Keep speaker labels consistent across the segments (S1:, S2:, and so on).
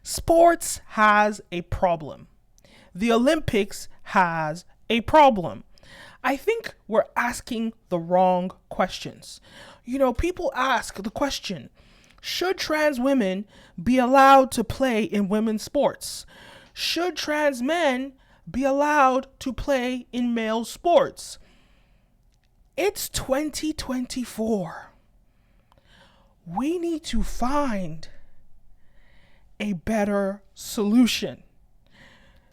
S1: Sports has a problem. The Olympics has a problem. I think we're asking the wrong questions. People ask the question, should trans women be allowed to play in women's sports? Should trans men be allowed to play in male sports? It's 2024. We need to find a better solution.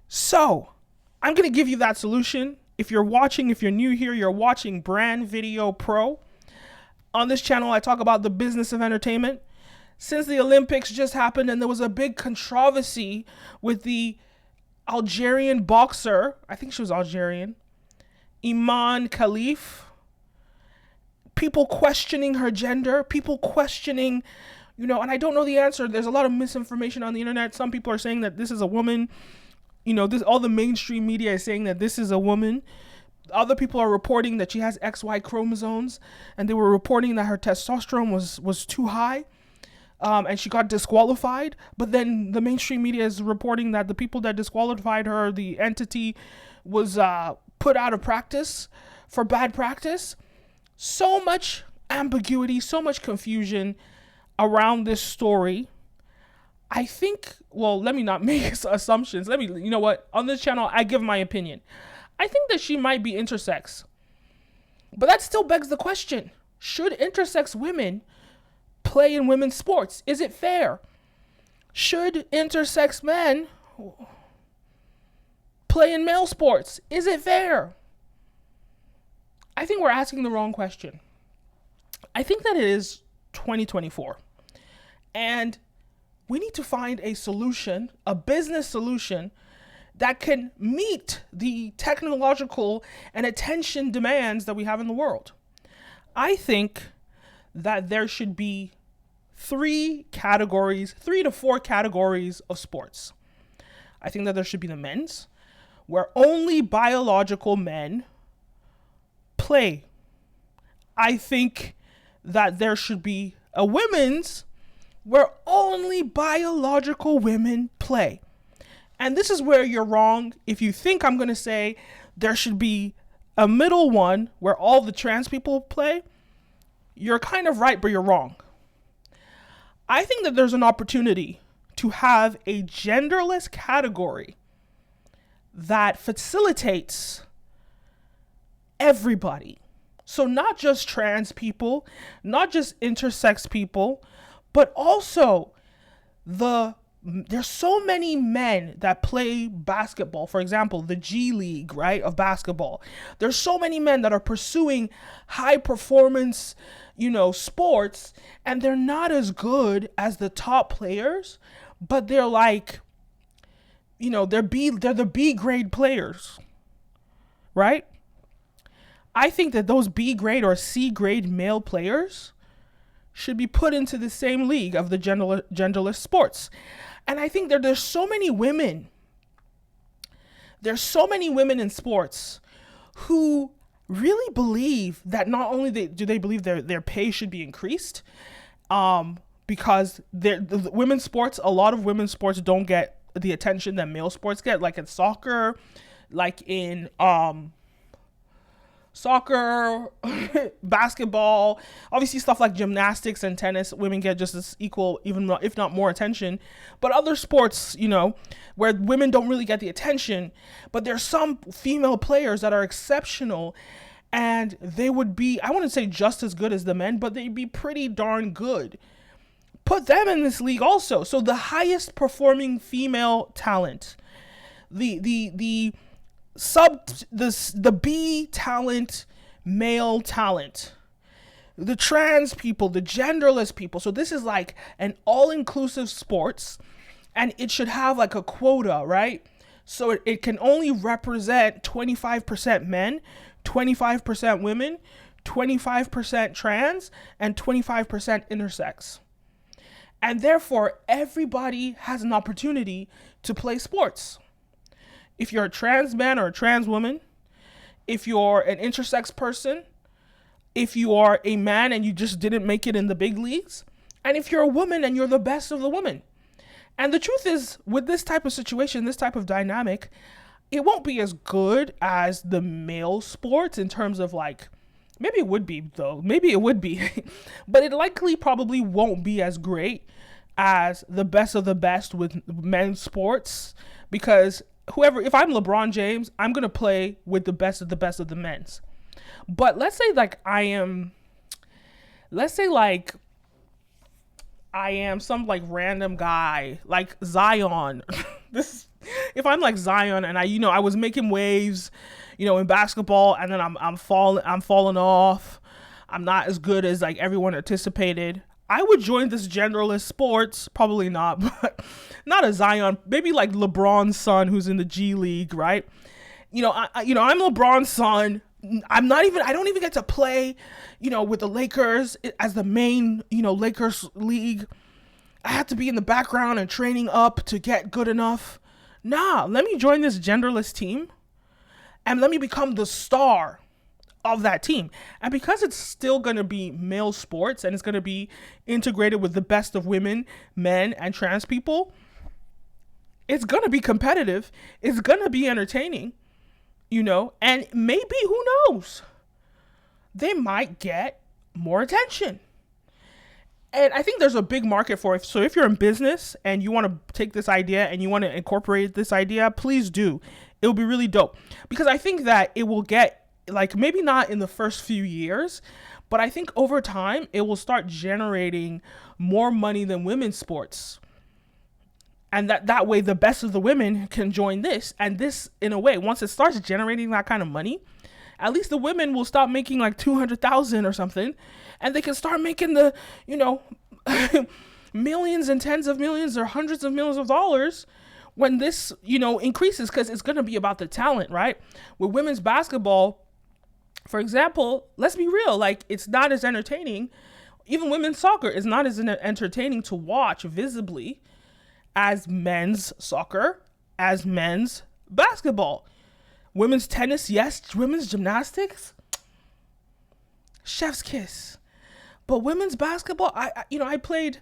S1: So, I'm going to give you that solution. If you're new here, you're watching Brand Video Pro. On this channel, I talk about the business of entertainment. Since the Olympics just happened and there was a big controversy with the Algerian boxer, I think she was Algerian, Imane Khelif, people questioning her gender, people questioning, and I don't know the answer. There's a lot of misinformation on the internet. Some people are saying that this is a woman. All the mainstream media is saying that this is a woman. Other people are reporting that she has XY chromosomes, and they were reporting that her testosterone was too high, and she got disqualified. But then the mainstream media is reporting that the people that disqualified her, the entity, was put out of practice for bad practice. So much ambiguity, so much confusion around this story. I think, let me not make assumptions. On this channel, I give my opinion. I think that she might be intersex. But that still begs the question, should intersex women play in women's sports? Is it fair? Should intersex men play in male sports? Is it fair? I think we're asking the wrong question. I think that it is 2024. And we need to find a solution, a business solution that can meet the technological and attention demands that we have in the world. I think that there should be 3 to 4 categories of sports. I think that there should be the men's, where only biological men play. I think that there should be a women's, where only biological women play. And this is where you're wrong. If you think I'm going to say there should be a middle one where all the trans people play, you're kind of right, but you're wrong. I think that there's an opportunity to have a genderless category that facilitates everybody. So not just trans people, not just intersex people, but also there's so many men that play basketball. For example, the G League, right, of basketball. There's so many men that are pursuing high performance, sports, and they're not as good as the top players, but they're like, they're the B grade players, right? I think that those B grade or C grade male players should be put into the same league of the genderless sports. And I think there's so many women. There's so many women in sports who really believe that not only do they believe their pay should be increased, because the women's sports, a lot of women's sports don't get the attention that male sports get, like in soccer, like in basketball, obviously stuff like gymnastics and tennis, women get just as equal, even if not more attention. But other sports, where women don't really get the attention, but there's some female players that are exceptional, and they would be, I wouldn't say just as good as the men, but they'd be pretty darn good. Put them in this league also. So the highest performing female talent, the B talent, male talent, the trans people, the genderless people. So this is like an all-inclusive sports, and it should have like a quota, right? So it can only represent 25% men, 25% women, 25% trans, and 25% intersex. And therefore, everybody has an opportunity to play sports. If you're a trans man or a trans woman, if you're an intersex person, if you are a man and you just didn't make it in the big leagues, and if you're a woman and you're the best of the women. And the truth is, with this type of situation, this type of dynamic, it won't be as good as the male sports in terms of like, maybe it would be though, maybe it would be, but it likely probably won't be as great as the best of the best with men's sports, because if I'm LeBron James, I'm going to play with the best of the best of the men's. But let's say like I am some like random guy like Zion. If I'm like Zion and I was making waves, in basketball, and then I'm falling off. I'm not as good as like everyone anticipated. I would join this genderless sports, probably not, but not a Zion, maybe like LeBron's son who's in the G League, right? I'm LeBron's son. I don't even get to play, with the Lakers as the main, Lakers league. I have to be in the background and training up to get good enough. Nah, let me join this genderless team and let me become the star of that team. And because it's still going to be male sports and it's going to be integrated with the best of women, men, and trans people, it's going to be competitive. It's going to be entertaining, and maybe, who knows, they might get more attention. And I think there's a big market for it. So if you're in business and you want to take this idea and you want to incorporate this idea, please do. It'll be really dope, because I think that it will get, like, maybe not in the first few years, but I think over time it will start generating more money than women's sports. And that way the best of the women can join this. And this, in a way, once it starts generating that kind of money, at least the women will stop making like 200,000 or something, and they can start making the, millions and tens of millions or hundreds of millions of dollars when this, increases, because it's going to be about the talent, right? With women's basketball, for example, let's be real, like, it's not as entertaining. Even women's soccer is not as entertaining to watch visibly as men's soccer, as men's basketball. Women's tennis, yes. Women's gymnastics, chef's kiss. But women's basketball, I played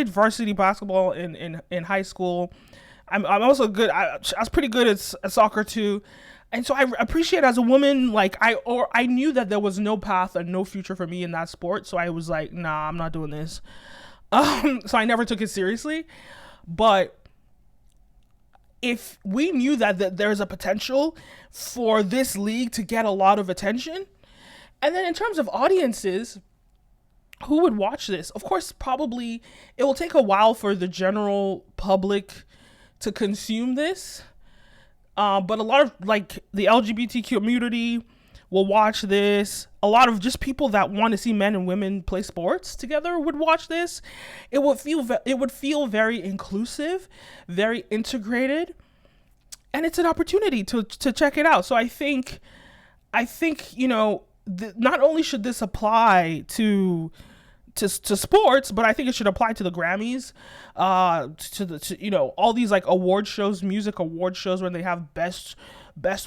S1: varsity basketball in high school. I'm also good. I was pretty good at soccer too. And so I appreciate, as a woman, like, I knew that there was no path and no future for me in that sport. So I was like, nah, I'm not doing this. So I never took it seriously. But if we knew that there's a potential for this league to get a lot of attention, and then in terms of audiences, who would watch this? Of course, probably it will take a while for the general public to consume this. But a lot of, like, the LGBT community will watch this. A lot of just people that want to see men and women play sports together would watch this. It would feel very inclusive, very integrated, and it's an opportunity to check it out. So I think not only should this apply to sports, but I think it should apply to the Grammys, to all these, like, award shows, music award shows, when they have best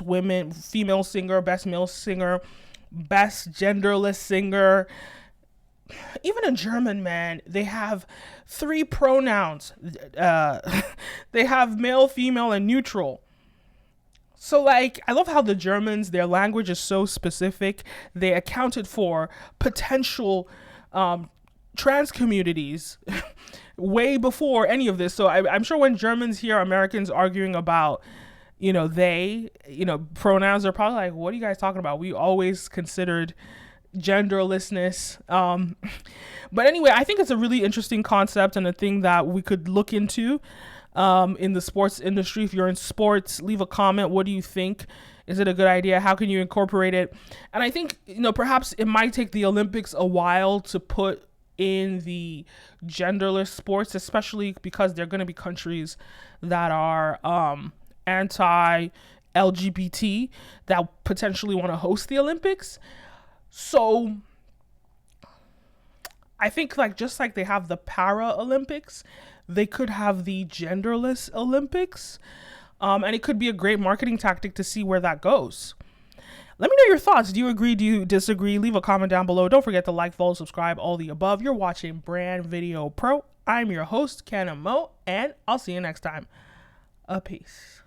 S1: women, female singer, best male singer, best genderless singer. Even in German, man, they have 3 pronouns. They have male, female, and neutral. So, like, I love how the Germans, their language is so specific. They accounted for potential trans communities way before any of this. So I'm sure when Germans hear Americans arguing about, pronouns, are probably like, what are you guys talking about? We always considered genderlessness. But anyway, I think it's a really interesting concept and a thing that we could look into in the sports industry. If you're in sports, leave a comment. What do you think? Is it a good idea? How can you incorporate it? And I think, perhaps it might take the Olympics a while to put in the genderless sports, especially because they're going to be countries that are anti-LGBT that potentially want to host the Olympics. So I think, like, just like they have the Para-Olympics, they could have the genderless Olympics. And it could be a great marketing tactic to see where that goes. Let me know your thoughts. Do you agree? Do you disagree? Leave a comment down below. Don't forget to like, follow, subscribe, all the above. You're watching Brand Video Pro. I'm your host, Kenim O, and I'll see you next time. Peace.